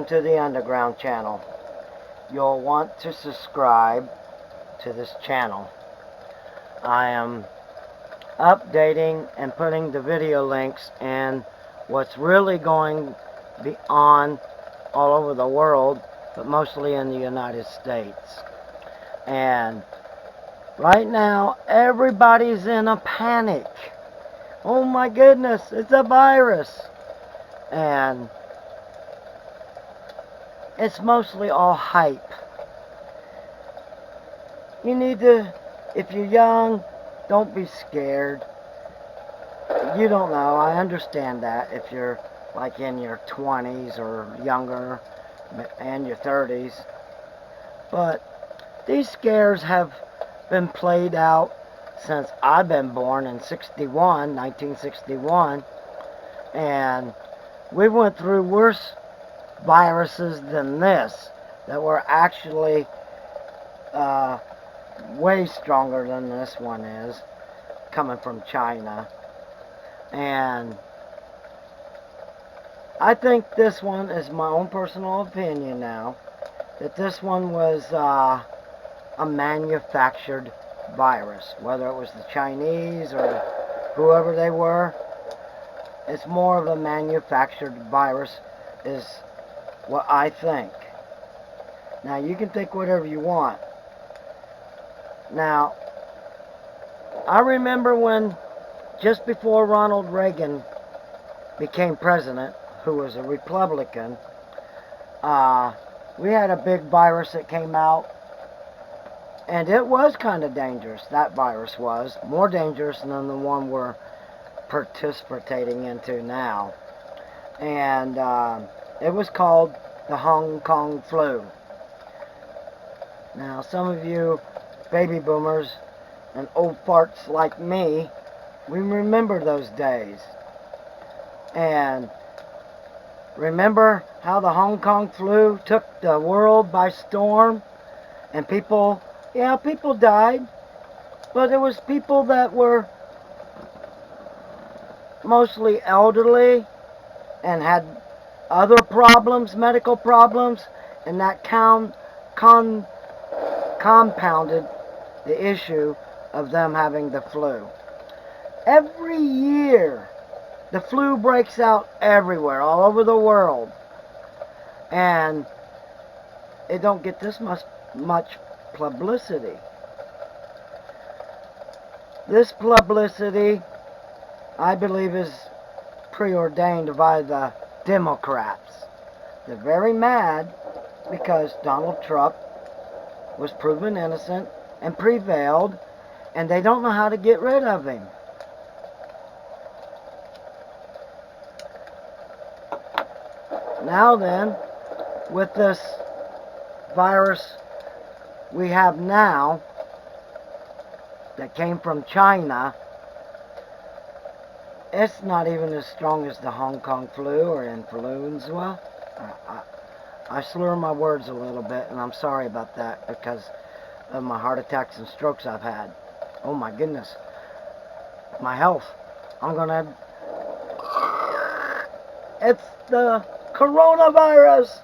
to the Underground channel. You'll want to subscribe to this channel. I am updating and putting the video links in what's really going to be on all over the world, but mostly in the United States. And right now, everybody's in a panic. Oh my goodness, it's a virus. And it's mostly all hype. You need to, if you're young, don't be scared. You don't know, I understand that if you're like in your 20s or younger and your 30s. But these scares have been played out since I've been born in 1961, and we went through worse viruses than this that were actually way stronger than this one is, coming from China. And I think this one is my own personal opinion now, that this one was a manufactured virus, whether it was the Chinese or whoever they were. It's more of a manufactured virus is what I think. Now you can think whatever you want. Now I remember when just before Ronald Reagan became president, who was a Republican, we had a big virus that came out. And it was kind of dangerous. That virus was more dangerous than the one we're participating into now. And it was called the Hong Kong flu. Now, some of you baby boomers and old farts like me, we remember those days. And remember how the Hong Kong flu took the world by storm? And people died, but it was people that were mostly elderly and had other problems, medical problems, and that compounded the issue of them having the flu. Every year, the flu breaks out everywhere, all over the world, and it don't get this much publicity. This publicity, I believe, is preordained by the Democrats. They're very mad because Donald Trump was proven innocent and prevailed, and they don't know how to get rid of him. Now then, with this virus we have now that came from China, it's not even as strong as the Hong Kong flu or influenza. I slur my words a little bit, and I'm sorry about that because of my heart attacks and strokes I've had. Oh my goodness. My health. It's the coronavirus.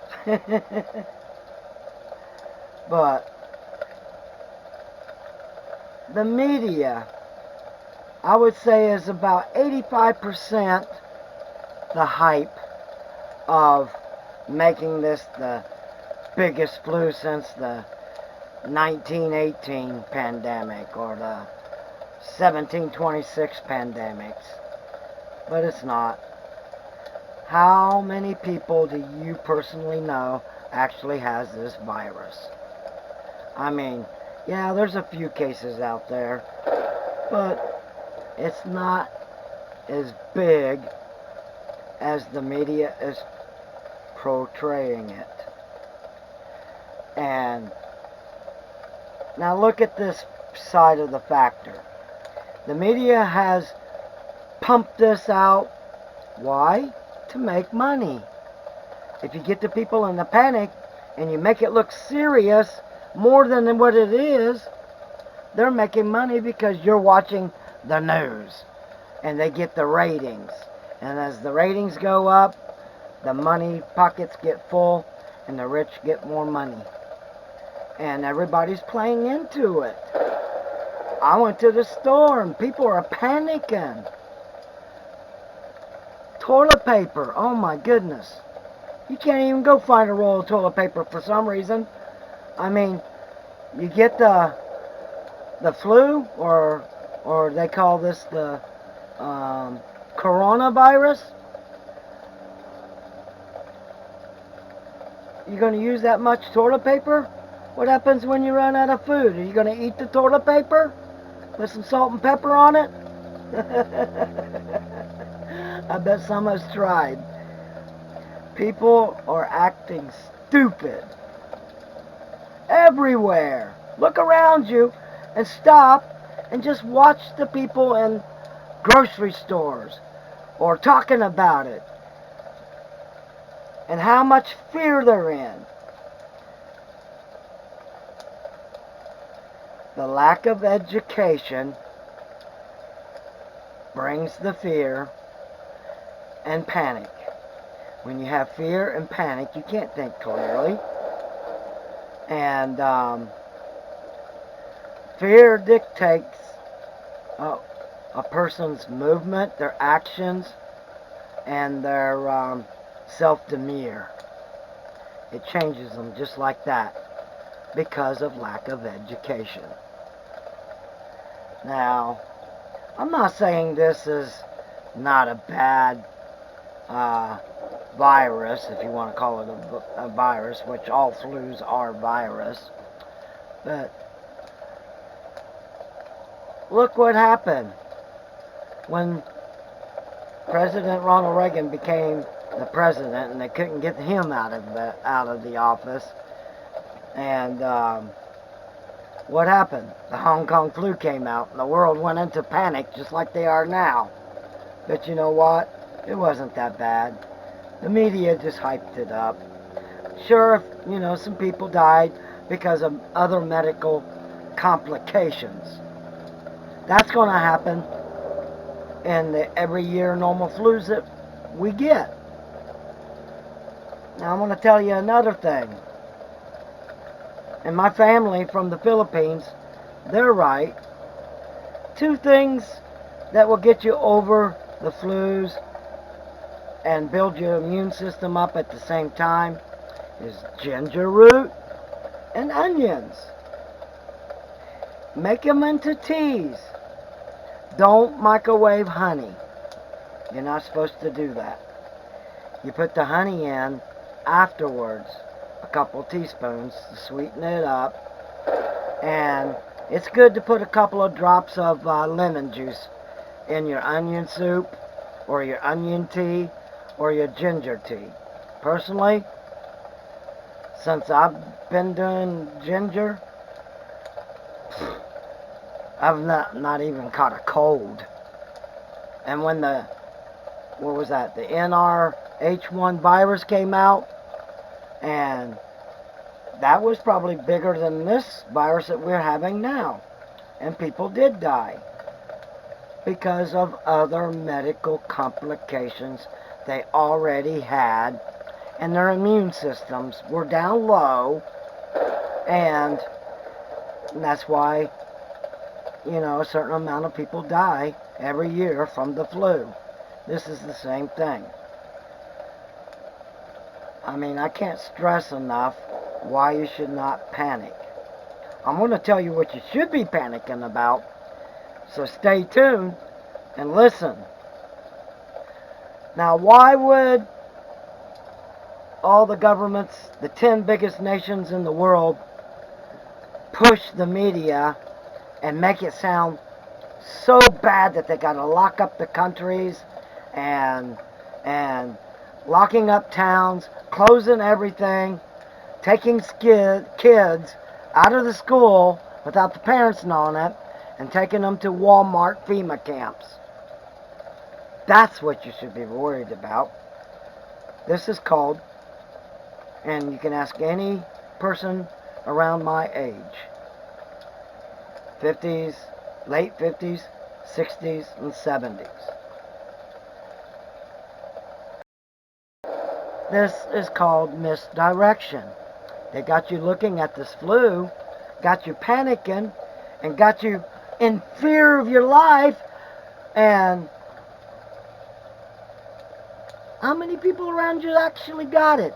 But the media, I would say, is about 85% the hype of making this the biggest flu since the 1918 pandemic or the 1726 pandemics. But it's not. How many people do you personally know actually has this virus? I mean, yeah, there's a few cases out there, but it's not as big as the media is portraying it. And now look at this side of the factor. The media has pumped this out. Why? To make money. If you get the people in the panic and you make it look serious more than what it is, they're making money because you're watching the news and they get the ratings. And as the ratings go up, the money pockets get full and the rich get more money. And everybody's playing into it. I went to the store and people are panicking. Toilet paper, oh my goodness. You can't even go find a roll of toilet paper for some reason. I mean, you get the flu, or they call this the coronavirus. You're going to use that much toilet paper? What happens when you run out of food? Are you going to eat the toilet paper? Put some salt and pepper on it? I bet some has tried. People are acting stupid everywhere. Look around you and stop and just watch the people in grocery stores or talking about it and how much fear they're in. The lack of education brings the fear and panic. When you have fear and panic, you can't think clearly. And fear dictates a person's movement, their actions, and their self-demeanor. It changes them just like that because of lack of education. Now, I'm not saying this is not a bad virus, if you want to call it a virus, which all flus are virus. But look what happened when President Ronald Reagan became the president, and they couldn't get him out of the office. And what happened? The Hong Kong flu came out, and the world went into panic just like they are now. But you know what? It wasn't that bad. The media just hyped it up. Sure, some people died because of other medical complications. That's going to happen in the every year normal flus that we get. Now I'm going to tell you another thing. And my family from the Philippines, they're right. 2 things that will get you over the flus and build your immune system up at the same time is ginger root and onions. Make them into teas. Don't microwave honey. You're not supposed to do that. You put the honey in afterwards, a couple teaspoons to sweeten it up, and it's good to put a couple of drops of lemon juice in your onion soup or your onion tea or your ginger tea. Personally, since I've been doing ginger, I've not even caught a cold. And when the NRH1 virus came out, and that was probably bigger than this virus that we're having now, and people did die because of other medical complications they already had, and their immune systems were down low, and that's why a certain amount of people die every year from the flu. This is the same thing. I mean, I can't stress enough why you should not panic. I'm going to tell you what you should be panicking about, so stay tuned and listen. Now, why would all the governments, the 10 biggest nations in the world, push the media and make it sound so bad that they got to lock up the countries and locking up towns, closing everything, taking kids out of the school without the parents knowing it, and taking them to Walmart FEMA camps? That's what you should be worried about. This is called, and you can ask any person around my age, 50s, late 50s, 60s, and 70s. This is called misdirection. They got you looking at this flu, got you panicking, and got you in fear of your life. And how many people around you actually got it?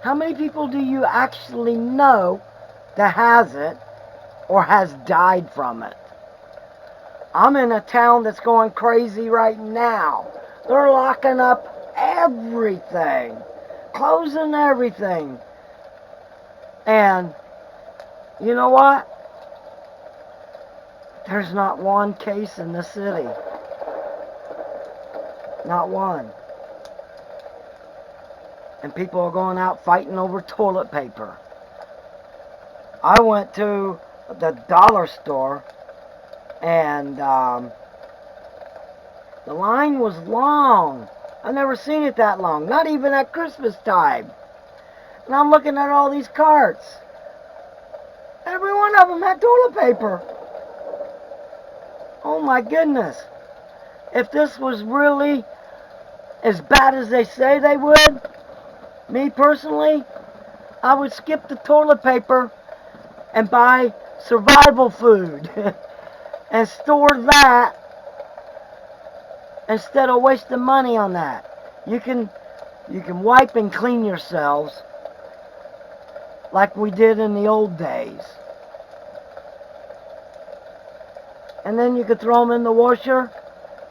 How many people do you actually know that has it or has died from it? I'm in a town that's going crazy right now. They're locking up everything, closing everything. And you know what? There's not one case in the city. Not one. And people are going out fighting over toilet paper. I went to the dollar store and the line was long. I've never seen it that long, not even at Christmas time. And I'm looking at all these carts. Every one of them had toilet paper. Oh my goodness. If this was really as bad as they say they would, me personally, I would skip the toilet paper and buy survival food and store that instead of wasting money on that. You can wipe and clean yourselves like we did in the old days. And then you could throw them in the washer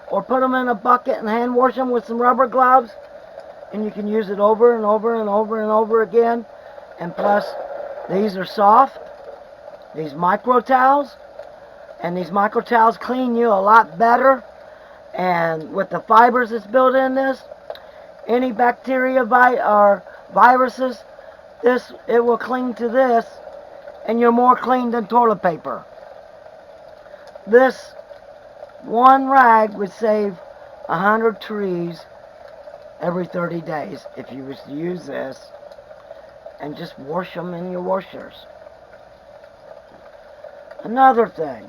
or put them in a bucket and hand wash them with some rubber gloves, and you can use it over and over and over and over again. And plus, these are soft, these micro towels, and these micro towels clean you a lot better. And with the fibers that's built in this, any bacteria or viruses, it will cling to this, and you're more clean than toilet paper. This one rag would save 100 trees every 30 days if you was to use this and just wash them in your washers. Another thing,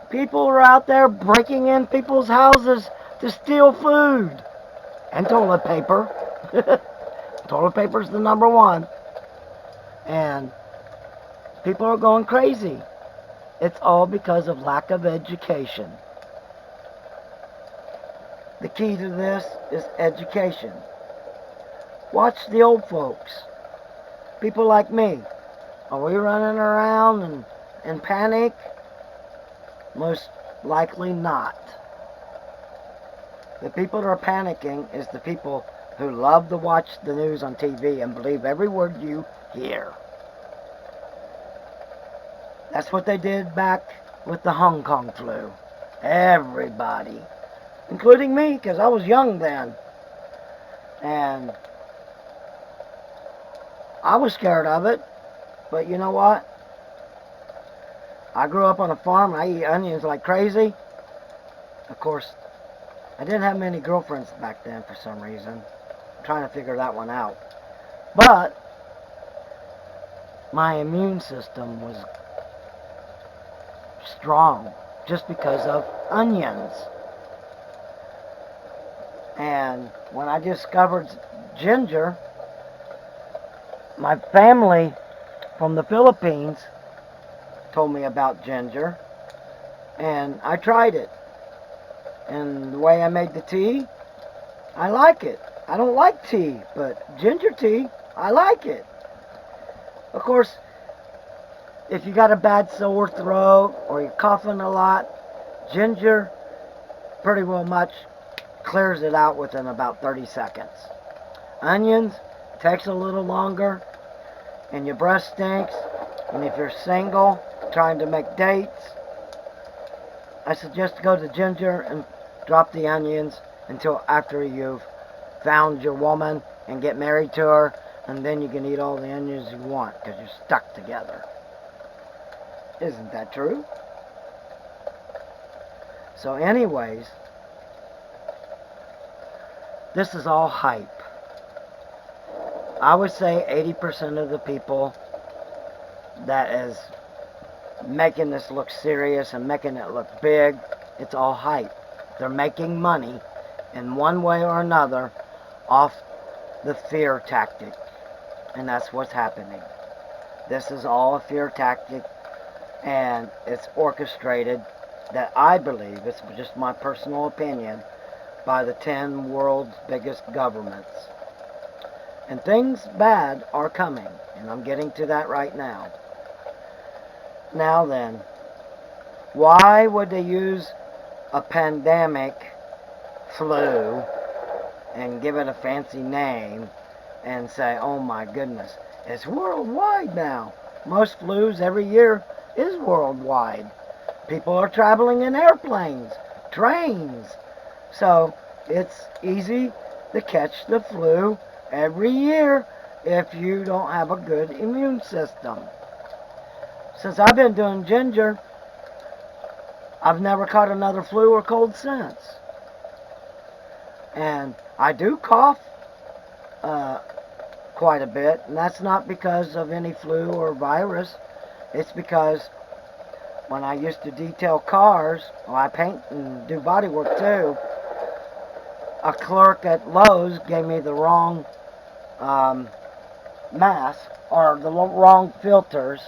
people are out there breaking in people's houses to steal food and toilet paper. Toilet paper's the number one. And people are going crazy. It's all because of lack of education. The key to this is education. Watch the old folks. People like me. Are we running around and panic? Most likely not. The people that are panicking is the people who love to watch the news on TV and believe every word you hear. That's what they did back with the Hong Kong flu. Everybody, including me, because I was young then. And I was scared of it. But you know what? I grew up on a farm. I eat onions like crazy. Of course, I didn't have many girlfriends back then for some reason. I'm trying to figure that one out. But my immune system was strong just because of onions. And when I discovered ginger, my family from the Philippines told me about ginger, and I tried it. And the way I made the tea, I like it. I don't like tea, but ginger tea, I like it. Of course, if you got a bad sore throat or you're coughing a lot, ginger pretty well much clears it out within about 30 seconds. Onions takes a little longer, and your breath stinks, and if you're single trying to make dates, I suggest go to ginger and drop the onions until after you've found your woman and get married to her, and then you can eat all the onions you want because you're stuck together. Isn't that true? So anyways, this is all hype. I would say 80% of the people that is making this look serious and making it look big, it's all hype. They're making money in one way or another off the fear tactic. And that's what's happening. This is all a fear tactic, and it's orchestrated, that I believe, it's just my personal opinion, by the 10 world's biggest governments. And things bad are coming, and I'm getting to that right now. Now then, why would they use a pandemic flu and give it a fancy name and say, oh my goodness, it's worldwide now? Most flus every year is worldwide. People are traveling in airplanes, trains. So it's easy to catch the flu every year if you don't have a good immune system. Since I've been doing ginger, I've never caught another flu or cold since. And I do cough quite a bit, and that's not because of any flu or virus. It's because when I used to detail cars, well, I paint and do body work too, a clerk at Lowe's gave me the wrong mask or the wrong filters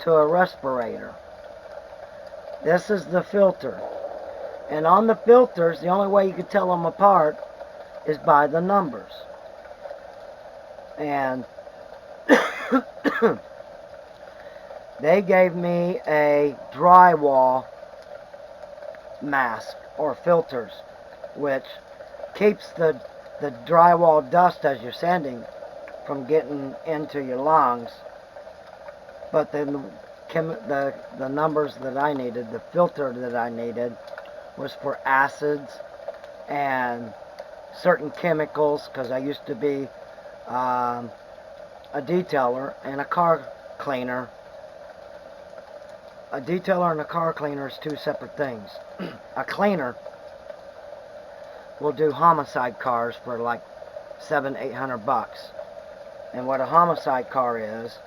to a respirator. This is the filter. And on the filters, the only way you can tell them apart is by the numbers. And they gave me a drywall mask or filters, which keeps the drywall dust as you're sanding from getting into your lungs. But then the numbers that I needed, the filter that I needed, was for acids and certain chemicals, because I used to be a detailer and a car cleaner. A detailer and a car cleaner is two separate things. A cleaner will do homicide cars for like $700-800. And what a homicide car is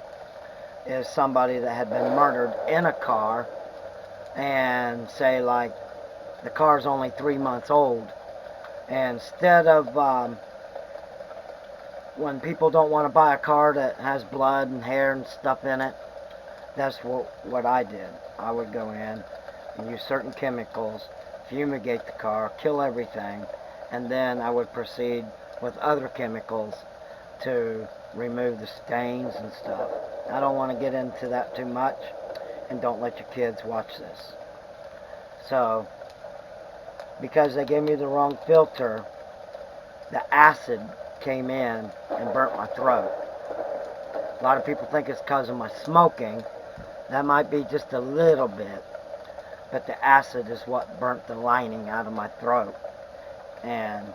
somebody that had been murdered in a car, and say like the car's only 3 months old. And instead of when people don't want to buy a car that has blood and hair and stuff in it, that's what I did. I would go in and use certain chemicals, fumigate the car, kill everything, and then I would proceed with other chemicals to remove the stains and stuff. I don't want to get into that too much, and don't let your kids watch this. So, because they gave me the wrong filter, the acid came in and burnt my throat. A lot of people think it's because of my smoking. That might be just a little bit, but the acid is what burnt the lining out of my throat. And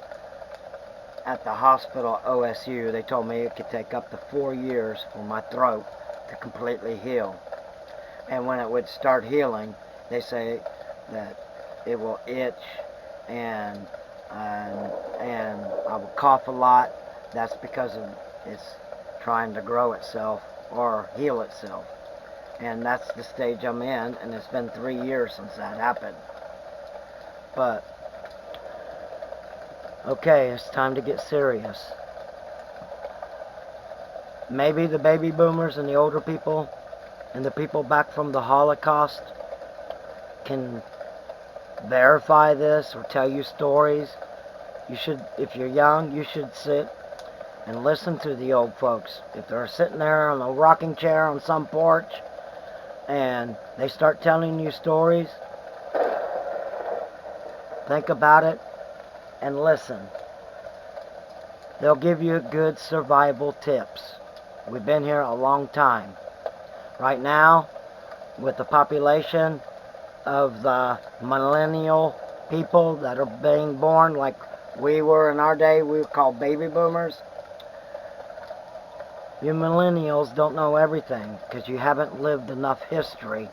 at the hospital OSU, they told me it could take up to 4 years for my throat to completely heal. And when it would start healing, they say that it will itch and I will cough a lot. That's because of it's trying to grow itself or heal itself. And that's the stage I'm in, and it's been 3 years since that happened. But okay, it's time to get serious. Maybe the baby boomers and the older people and the people back from the Holocaust can verify this or tell you stories. You should, if you're young, you should sit and listen to the old folks. If they're sitting there on a rocking chair on some porch and they start telling you stories, think about it and listen. They'll give you good survival tips. We've been here a long time. Right now, with the population of the millennial people that are being born, like we were in our day, we were called baby boomers. You millennials don't know everything because you haven't lived enough history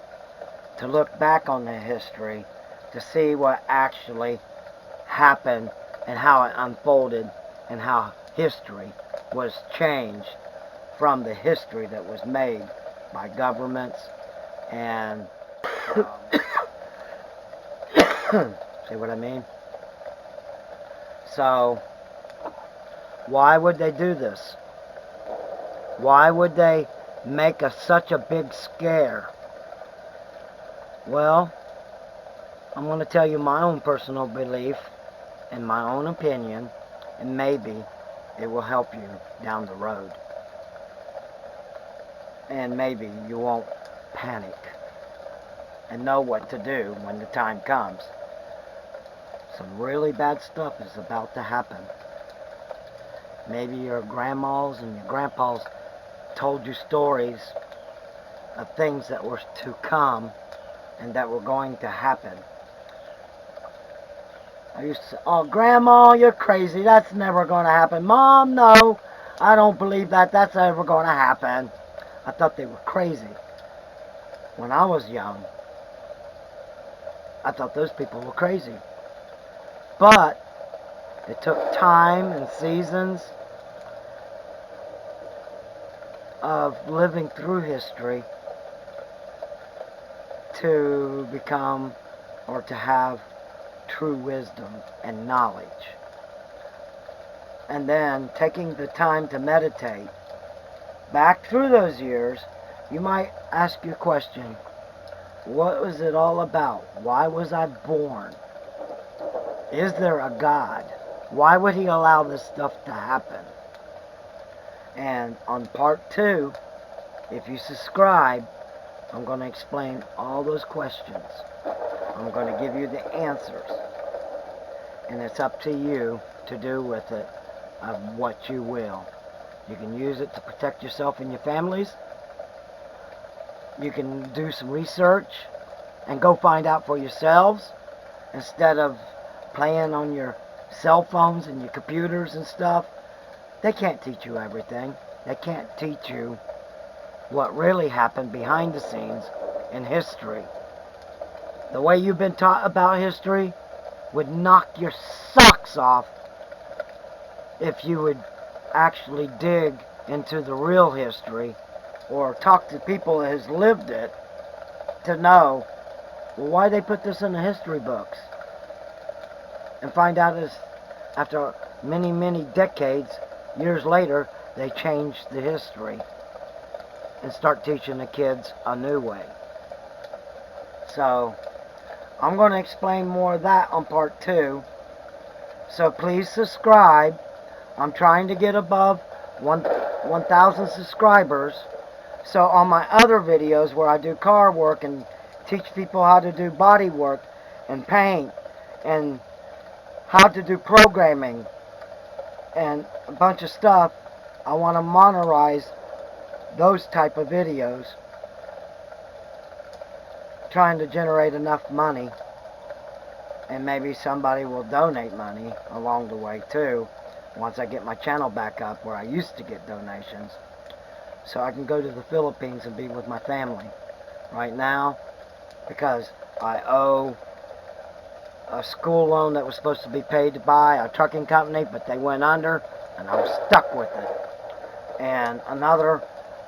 to look back on the history to see what actually happened and how it unfolded and how history was changed from the history that was made by governments and see what I mean? So, why would they do this? Why would they make such a big scare? Well, I'm going to tell you my own personal belief and my own opinion, and maybe it will help you down the road. And maybe you won't panic and know what to do when the time comes. Some really bad stuff is about to happen. Maybe your grandmas and your grandpas told you stories of things that were to come and that were going to happen. I used to say, "Oh, Grandma, you're crazy. That's never going to happen." "Mom, no, I don't believe that. That's ever going to happen." I thought they were crazy. When I was young, I thought those people were crazy. But it took time and seasons of living through history to become or to have true wisdom and knowledge. And then taking the time to meditate back through those years, you might ask your question, what was it all about? Why was I born? Is there a God? Why would he allow this stuff to happen? And on part 2, if you subscribe, I'm going to explain all those questions. I'm going to give you the answers. And it's up to you to do with it of what you will. You can use it to protect yourself and your families. You can do some research and go find out for yourselves instead of playing on your cell phones and your computers and stuff. They can't teach you everything. They can't teach you what really happened behind the scenes in history. The way you've been taught about history would knock your socks off if you would actually dig into the real history or talk to people that has lived it to know, well, why they put this in the history books, and find out is after many, many decades, years later, they changed the history and start teaching the kids a new way. So I'm going to explain more of that on part 2. So please subscribe. I'm trying to get above 1,000 subscribers. So on my other videos where I do car work and teach people how to do body work and paint and how to do programming and a bunch of stuff, I want to monetize those type of videos, trying to generate enough money, and maybe somebody will donate money along the way too once I get my channel back up where I used to get donations, so I can go to the Philippines and be with my family. Right now, because I owe a school loan that was supposed to be paid by a trucking company, but they went under and I'm stuck with it, and another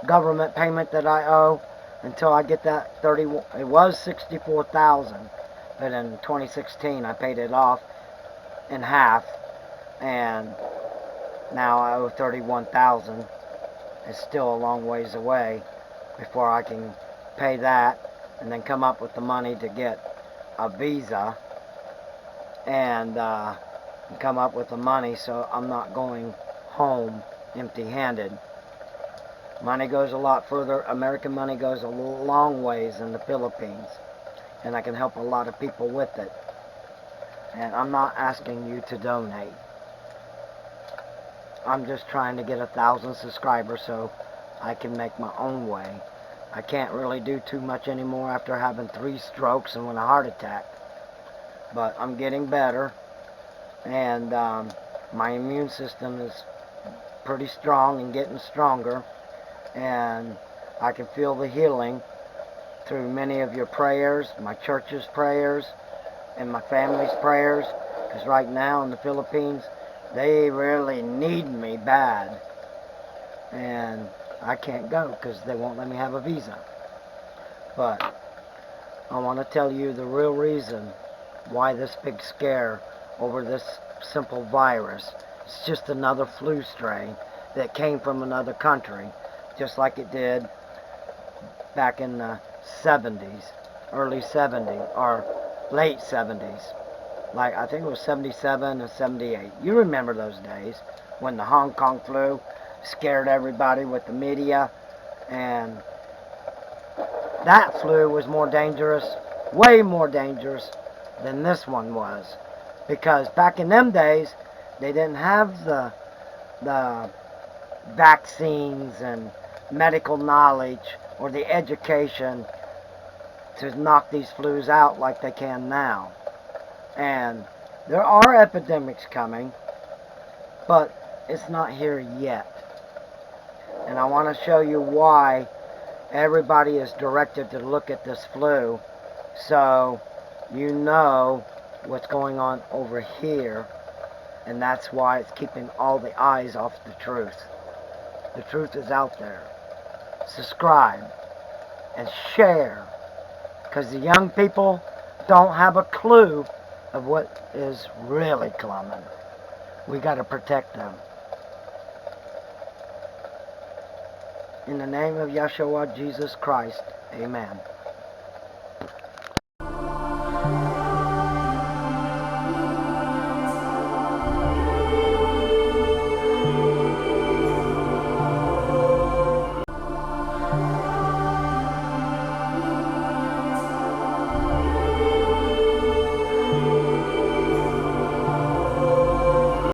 government payment that I owe until I get that it was $64,000, but in 2016 I paid it off in half, and now I owe $31,000. It's still a long ways away before I can pay that and then come up with the money to get a visa and come up with the money so I'm not going home empty-handed. Money goes a lot further. American money goes a long ways in the Philippines, and I can help a lot of people with it. And I'm not asking you to donate. I'm just trying to get 1,000 subscribers so I can make my own way. I can't really do too much anymore after having 3 strokes and a heart attack. But I'm getting better, and my immune system is pretty strong and getting stronger, and I can feel the healing through many of your prayers, my church's prayers, and my family's prayers, because right now in the Philippines, they really need me bad, and I can't go because they won't let me have a visa. But I want to tell you the real reason why this big scare over this simple virus. It's just another flu strain that came from another country, just like it did back in the 70s, early 70s, or late 70s. Like, I think it was 77 and 78. You remember those days when the Hong Kong flu scared everybody with the media, and that flu was more dangerous, way more dangerous than this one was. Because back in them days, they didn't have the vaccines and medical knowledge or the education to knock these flus out like they can now. And there are epidemics coming, but it's not here yet. And I want to show you why everybody is directed to look at this flu, so you know what's going on over here, and that's why it's keeping all the eyes off the truth. The truth is out there. Subscribe and share, because the young people don't have a clue of what is really coming. We got to protect them. In the name of Yeshua Jesus Christ, amen.